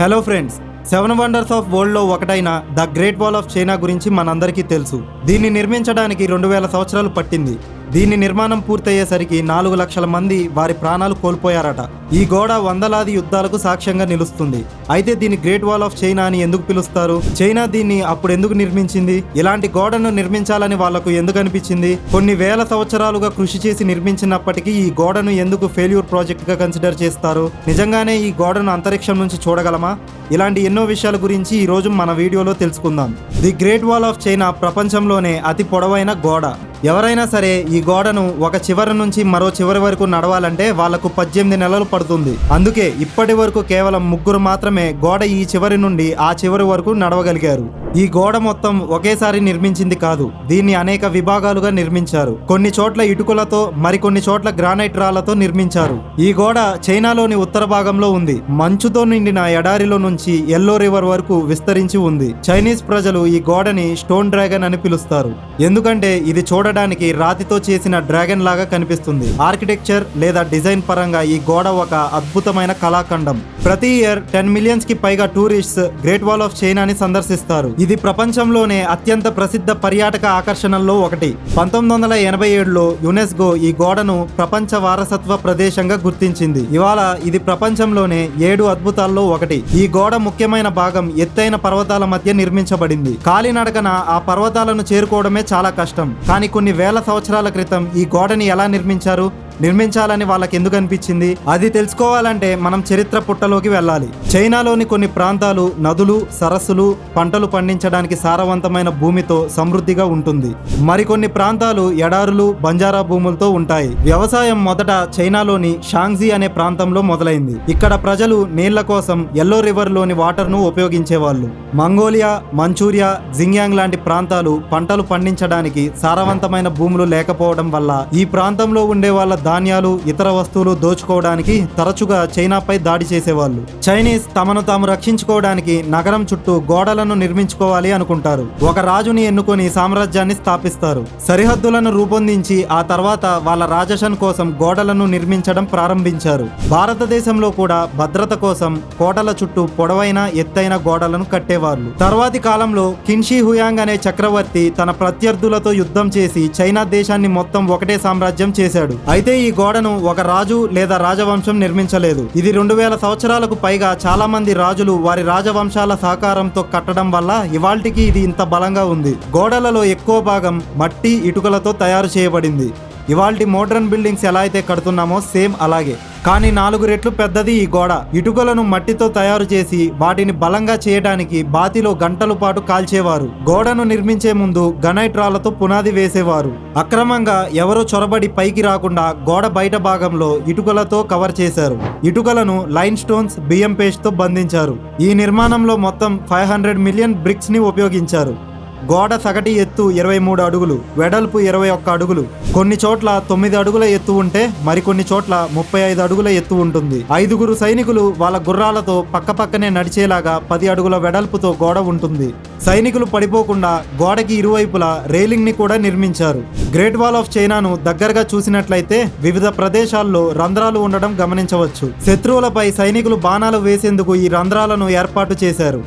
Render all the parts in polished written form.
Hello friends, 7 wonders of world లో ఒకటైన the great wall of China గురించి మనందరికీ తెలుసు. దీన్ని నిర్మించడానికి 2000 సంవత్సరాలు పట్టింది. దీని నిర్మాణం పూర్తయ్యేసరికి 4 లక్షల మంది వారి ప్రాణాలు కోల్పోయారట. ఈ గోడ వందలాది యుద్ధాలకు సాక్ష్యంగా నిలుస్తుంది. అయితే దీన్ని గ్రేట్ వాల్ ఆఫ్ చైనా అని ఎందుకు పిలుస్తారు? చైనా దీన్ని అప్పుడు ఎందుకు నిర్మించింది? ఇలాంటి గోడను నిర్మించాలని వాళ్లకు ఎందుకు అనిపించింది? కొన్ని వేల సంవత్సరాలుగా కృషి చేసి నిర్మించినప్పటికీ ఈ గోడను ఎందుకు ఫెయిల్యూర్ ప్రాజెక్ట్ గా కన్సిడర్ చేస్తారు? నిజంగానే ఈ గోడను అంతరిక్షం నుంచి చూడగలమా? ఇలాంటి ఎన్నో విషయాల గురించి ఈ రోజు మన వీడియోలో తెలుసుకుందాం. The great wall of China ప్రపంచంలోనే అతి పొడవైన గోడ. ఎవరైనా సరే ఈ గోడను ఒక చివరి నుంచి మరో చివరి వరకు నడవాలంటే వాళ్లకు 18 నెలలు పడుతుంది. అందుకే ఇప్పటి వరకు కేవలం 3 మాత్రమే గోడ ఈ చివరి నుండి ఆ చివరి వరకు నడవగలిగారు. ఈ గోడ మొత్తం ఒకేసారి నిర్మించింది కాదు, దీన్ని అనేక విభాగాలుగా నిర్మించారు. కొన్ని చోట్ల ఇటుకలతో, మరికొన్ని చోట్ల గ్రానైట్ రాళ్లతో నిర్మించారు. ఈ గోడ చైనాలోని ఉత్తర భాగంలో ఉంది. మంచుతో నిండిన ఎడారిలో నుంచి ఎల్లో రివర్ వరకు విస్తరించి ఉంది. చైనీస్ ప్రజలు ఈ గోడని స్టోన్ డ్రాగన్ అని పిలుస్తారు. ఎందుకంటే ఇది చూడడానికి రాతితో చేసిన డ్రాగన్ లాగా కనిపిస్తుంది. ఆర్కిటెక్చర్ లేదా డిజైన్ పరంగా ఈ గోడ ఒక అద్భుతమైన కళాఖండం. ప్రతి ఇయర్ 10 మిలియన్స్ కి పైగా టూరిస్ట్స్ గ్రేట్ వాల్ ఆఫ్ చైనాని సందర్శిస్తారు. ఇది ప్రపంచంలోనే అత్యంత ప్రసిద్ధ పర్యాటక ఆకర్షణల్లో ఒకటి. 1987లో యునెస్కో ఈ గోడను ప్రపంచ వారసత్వ ప్రదేశంగా గుర్తించింది. ఇవాళ ఇది ప్రపంచంలోనే 7 అద్భుతాల్లో ఒకటి. ఈ గోడ ముఖ్యమైన భాగం ఎత్తైన పర్వతాల మధ్య నిర్మించబడింది. కాలినడకన ఆ పర్వతాలను చేరుకోవడమే చాలా కష్టం. కానీ కొన్ని వేల సంవత్సరాల క్రితం ఈ గోడని ఎలా నిర్మించాలని వాళ్ళకి ఎందుకు అనిపించింది? అది తెలుసుకోవాలంటే మనం చరిత్ర పుట్టలోకి వెళ్ళాలి. చైనాలోని కొన్ని ప్రాంతాలు నదులు, సరస్సులు, పంటలు పండించడానికి సారవంతమైన భూమితో సమృద్ధిగా ఉంటుంది. మరికొన్ని ప్రాంతాలు ఎడారులు, బంజారా భూములతో ఉంటాయి. వ్యవసాయం మొదట చైనాలోని షాంగ్జీ అనే ప్రాంతంలో మొదలైంది. ఇక్కడ ప్రజలు నీళ్ల కోసం ఎల్లో రివర్ లోని వాటర్ ను ఉపయోగించేవాళ్ళు. మంగోలియా, మంచూరియా, జింగ్యాంగ్ లాంటి ప్రాంతాలు పంటలు పండించడానికి సారవంతమైన భూములు లేకపోవడం వల్ల ఈ ప్రాంతంలో ఉండే వాళ్ళ ధాన్యాలు, ఇతర వస్తువులు దోచుకోవడానికి తరచుగా చైనాపై దాడి చేసేవాళ్ళు. చైనీస్ తమను తాము రక్షించుకోవడానికి నగరం చుట్టూ గోడలను నిర్మించుకోవాలి అనుకుంటారు. ఒక రాజుని ఎన్నుకొని సామ్రాజ్యాన్ని స్థాపిస్తారు. సరిహద్దులను రూపొందించి ఆ తర్వాత వాళ్ళ రాజషన్ కోసం గోడలను నిర్మించడం ప్రారంభించారు. భారతదేశంలో కూడా భద్రత కోసం కోటల చుట్టూ పొడవైన ఎత్తైన గోడలను కట్టేవాళ్ళు. తర్వాతి కాలంలో కిన్షీ హుయాంగ్ అనే చక్రవర్తి తన ప్రత్యర్థులతో యుద్ధం చేసి చైనా దేశాన్ని మొత్తం ఒకటే సామ్రాజ్యం చేశాడు. అయితే ఈ గోడను ఒక రాజు లేదా రాజవంశం నిర్మించలేదు. ఇది 2000 సంవత్సరాలకు పైగా చాలా మంది రాజులు వారి రాజవంశాల సహకారంతో కట్టడం వల్ల ఇవాల్టికి ఇది ఇంత బలంగా ఉంది. గోడలలో ఎక్కువ భాగం మట్టి, ఇటుకలతో తయారు చేయబడింది. ఇవాల్టి మోడ్రన్ బిల్డింగ్స్ ఎలా అయితే కడుతున్నామో సేమ్ అలాగే. కానీ 4 రెట్లు పెద్దది ఈ గోడ. ఇటుకలను మట్టితో తయారు చేసి వాటిని బలంగా చేయడానికి బాతిలో గంటల పాటు కాల్చేవారు. గోడను నిర్మించే ముందు గ్రానైట్ రాళ్లతో పునాది వేసేవారు. అక్రమంగా ఎవరో చొరబడి పైకి రాకుండా గోడ బయట భాగంలో ఇటుకలతో కవర్ చేశారు. ఇటుకలను లైమ్ స్టోన్స్, బియ్యం పేస్ట్ తో బంధించారు. ఈ నిర్మాణంలో మొత్తం 500 మిలియన్ బ్రిక్స్ ని ఉపయోగించారు. గోడ సగటి ఎత్తు 23 అడుగులు, వెడల్పు 21 అడుగులు. కొన్ని చోట్ల 9 అడుగుల ఎత్తు ఉంటే మరికొన్ని చోట్ల 35 అడుగుల ఎత్తు ఉంటుంది. 5గురు సైనికులు వాళ్ళ గుర్రాలతో పక్కపక్కనే నడిచేలాగా 10 అడుగుల వెడల్పుతో గోడ ఉంటుంది. సైనికులు పడిపోకుండా గోడకి ఇరువైపులా రైలింగ్ ని కూడా నిర్మించారు. గ్రేట్ వాల్ ఆఫ్ చైనాను దగ్గరగా చూసినట్లయితే వివిధ ప్రదేశాల్లో రంధ్రాలు ఉండడం గమనించవచ్చు. శత్రువులపై సైనికులు బాణాలు వేసేందుకు ఈ రంధ్రాలను ఏర్పాటు చేశారు.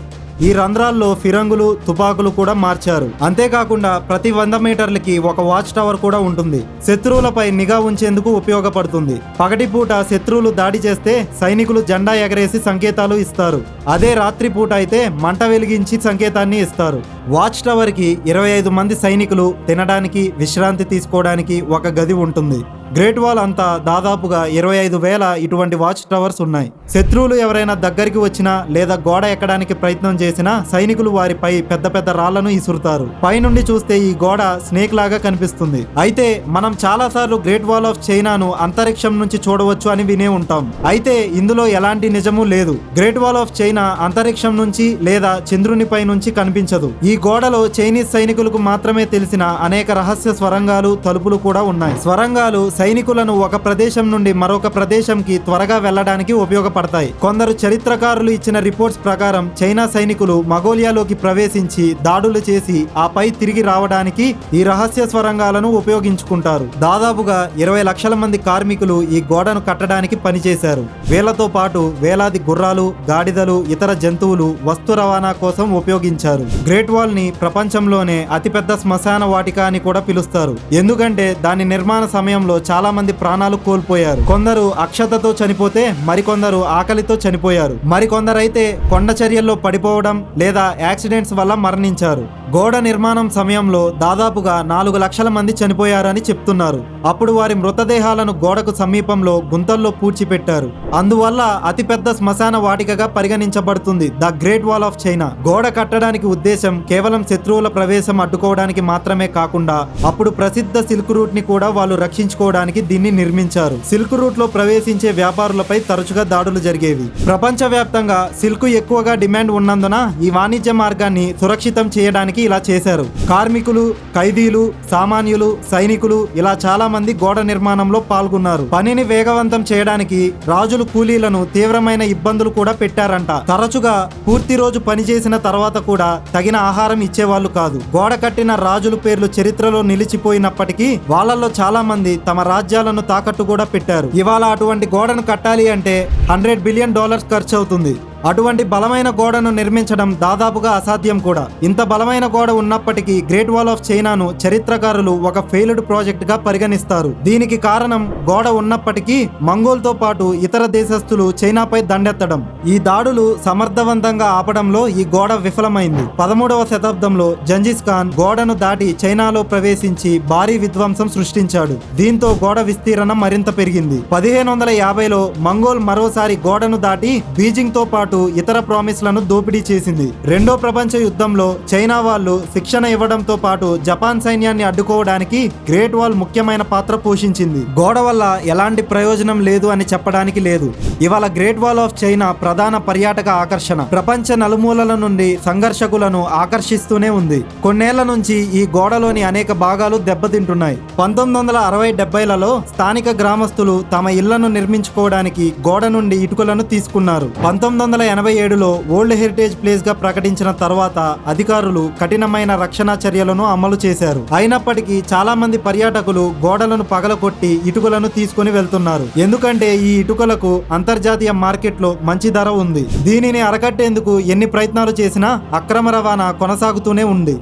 ఈ రంధ్రాల్లో ఫిరంగులు, తుపాకులు కూడా మార్చారు. అంతేకాకుండా ప్రతి 100 మీటర్లకి ఒక వాచ్ టవర్ కూడా ఉంటుంది. శత్రువులపై నిఘా ఉంచేందుకు ఉపయోగపడుతుంది. పగటిపూట శత్రువులు దాడి చేస్తే సైనికులు జెండా ఎగరేసి సంకేతాలు ఇస్తారు. అదే రాత్రిపూట అయితే మంట వెలిగించి సంకేతాన్ని ఇస్తారు. వాచ్ టవర్ కి 25 మంది సైనికులు తినడానికి, విశ్రాంతి తీసుకోవడానికి ఒక గది ఉంటుంది. గ్రేట్ వాల్ అంతా దాదాపుగా 25,000 ఇటువంటి వాచ్ టవర్స్ ఉన్నాయి. శత్రువులు ఎవరైనా దగ్గరికి వచ్చినా లేదా గోడ ఎక్కడానికి ప్రయత్నం చేసినా సైనికులు వారిపై పెద్ద పెద్ద రాళ్లను ఇసురుతారు. పైనుండి చూస్తే ఈ గోడ స్నేక్ లాగా కనిపిస్తుంది. అయితే మనం చాలా సార్లు గ్రేట్ వాల్ ఆఫ్ చైనాను అంతరిక్షం నుంచి చూడవచ్చు అని వినే ఉంటాం. అయితే ఇందులో ఎలాంటి నిజము లేదు. గ్రేట్ వాల్ ఆఫ్ చైనా అంతరిక్షం నుంచి లేదా చంద్రునిపై నుంచి కనిపించదు. ఈ గోడలో చైనీస్ సైనికులకు మాత్రమే తెలిసిన అనేక రహస్య స్వరంగాలు, తలుపులు కూడా ఉన్నాయి. స్వరంగాలు సైనికులను ఒక ప్రదేశం నుండి మరొక ప్రదేశంకి త్వరగా వెళ్లడానికి ఉపయోగపడతాయి. కొందరు చరిత్రకారులు ఇచ్చిన రిపోర్ట్స్ ప్రకారం చైనా సైనికులు మంగోలియాలోకి ప్రవేశించి దాడులు చేసి ఆపై తిరిగి రావడానికి ఈ రహస్య స్వరంగాలను ఉపయోగించుకుంటారు. దాదాపుగా 20 లక్షల మంది కార్మికులు ఈ గోడను కట్టడానికి పనిచేశారు. వీళ్లతో పాటు వేలాది గుర్రాలు, గాడిదలు, ఇతర జంతువులు వస్తు రవాణా కోసం ఉపయోగించారు. గ్రేట్ వాల్ ని ప్రపంచంలోనే అతిపెద్ద శ్మశాన వాటిక అని కూడా పిలుస్తారు. ఎందుకంటే దాని నిర్మాణ సమయంలో చాలా మంది ప్రాణాలు కోల్పోయారు. కొందరు అక్షతతో చనిపోతే మరికొందరు ఆకలితో చనిపోయారు. మరికొందరైతే కొండ చర్యల్లో పడిపోవడం లేదా యాక్సిడెంట్స్ వల్ల మరణించారు. గోడ నిర్మాణం సమయంలో దాదాపుగా 4 లక్షల మంది చనిపోయారని చెప్తున్నారు. అప్పుడు వారి మృతదేహాలను గోడకు సమీపంలో గుంతల్లో పూడ్చిపెట్టారు. అందువల్ల అతిపెద్ద శ్మశాన వాటికగా పరిగణించబడుతుంది the great wall of China. గోడ కట్టడానికి ఉద్దేశం కేవలం శత్రువుల ప్రవేశం అడ్డుకోవడానికి మాత్రమే కాకుండా అప్పుడు ప్రసిద్ధ సిల్క్ రూట్ ని కూడా వాళ్ళు రక్షించుకోవడానికి దీన్ని నిర్మించారు. సిల్క్ రూట్ లో ప్రవేశించే వ్యాపారులపై తరచుగా దాడులు జరిగేవి. ప్రపంచవ్యాప్తంగా సిల్క్ ఎక్కువగా డిమాండ్ ఉన్నందున ఈ వాణిజ్య మార్గాన్ని సురక్షితం చేయడానికి ఇలా చేశారు. కార్మికులు, ఖైదీలు, సామాన్యులు, సైనికులు ఇలా చాలా మంది గోడ నిర్మాణంలో పాల్గొన్నారు. పనిని వేగవంతం చేయడానికి రాజులు కూలీలను తీవ్రమైన ఇబ్బందులు కూడా పెట్టారంట. తరచుగా పూర్తి రోజు పనిచేసిన తర్వాత కూడా తగిన ఆహారం ఇచ్చేవాళ్ళు కాదు. గోడ కట్టిన రాజుల పేర్లు చరిత్రలో నిలిచిపోయినప్పటికీ వాళ్ళల్లో చాలా మంది తమ రాజ్యాలను తాకట్టు కూడా పెట్టారు. ఇవాళ అటువంటి గోడను కట్టాలి అంటే $100 బిలియన్ ఖర్చు అవుతుంది. అటువంటి బలమైన గోడను నిర్మించడం దాదాపుగా అసాధ్యం కూడా. ఇంత బలమైన గోడ ఉన్నప్పటికీ గ్రేట్ వాల్ ఆఫ్ చైనాను చరిత్రకారులు ఒక ఫెయిల్డ్ ప్రాజెక్ట్ గా పరిగణిస్తారు. దీనికి కారణం గోడ ఉన్నప్పటికీ మంగోల్తో పాటు ఇతర దేశస్థులు చైనాపై దండెత్తడం. ఈ దాడులు సమర్థవంతంగా ఆపడంలో ఈ గోడ విఫలమైంది. 13వ శతాబ్దంలో జంజిస్ ఖాన్ గోడను దాటి చైనాలో ప్రవేశించి భారీ విధ్వంసం సృష్టించాడు. దీంతో గోడ విస్తీర్ణం మరింత పెరిగింది. 1550లో మంగోల్ మరోసారి గోడను దాటి బీజింగ్ తో పాటు ఇతర ప్రామిస్లను దోపిడీ చేసింది. రెండో ప్రపంచ యుద్ధంలో చైనా వాళ్ళు శిక్షణ ఇవ్వడంతో పాటు జపాన్ సైన్యాన్ని అడ్డుకోవడానికి గ్రేట్ వాల్ ముఖ్యమైన పాత్ర పోషించింది. గోడ వల్ల ఎలాంటి ప్రయోజనం లేదు అని చెప్పడానికి లేదు. ఇవాళ గ్రేట్ వాల్ ఆఫ్ చైనా ప్రధాన పర్యాటక ఆకర్షణ. ప్రపంచ నలుమూలల నుండి సందర్శకులను ఆకర్షిస్తూనే ఉంది. కొన్నేళ్ల నుంచి ఈ గోడలోని అనేక భాగాలు దెబ్బతింటున్నాయి. 1960-70లలో స్థానిక గ్రామస్తులు తమ ఇళ్లను నిర్మించుకోవడానికి గోడ నుండి ఇటుకలను తీసుకున్నారు. 1987లో వరల్డ్ హెరిటేజ్ ప్లేస్ గా ప్రకటించిన తర్వాత అధికారులు కఠినమైన రక్షణ చర్యలను అమలు చేశారు. అయినప్పటికీ చాలా మంది పర్యాటకులు గోడలను పగలకొట్టి ఇటుకలను తీసుకుని వెళ్తున్నారు. ఎందుకంటే ఈ ఇటుకలకు అంతర్జాతీయ మార్కెట్లో మంచి ధర ఉంది. దీనిని అరకట్టేందుకు ఎన్ని ప్రయత్నాలు చేసినా అక్రమ రవాణా కొనసాగుతూనే ఉంది.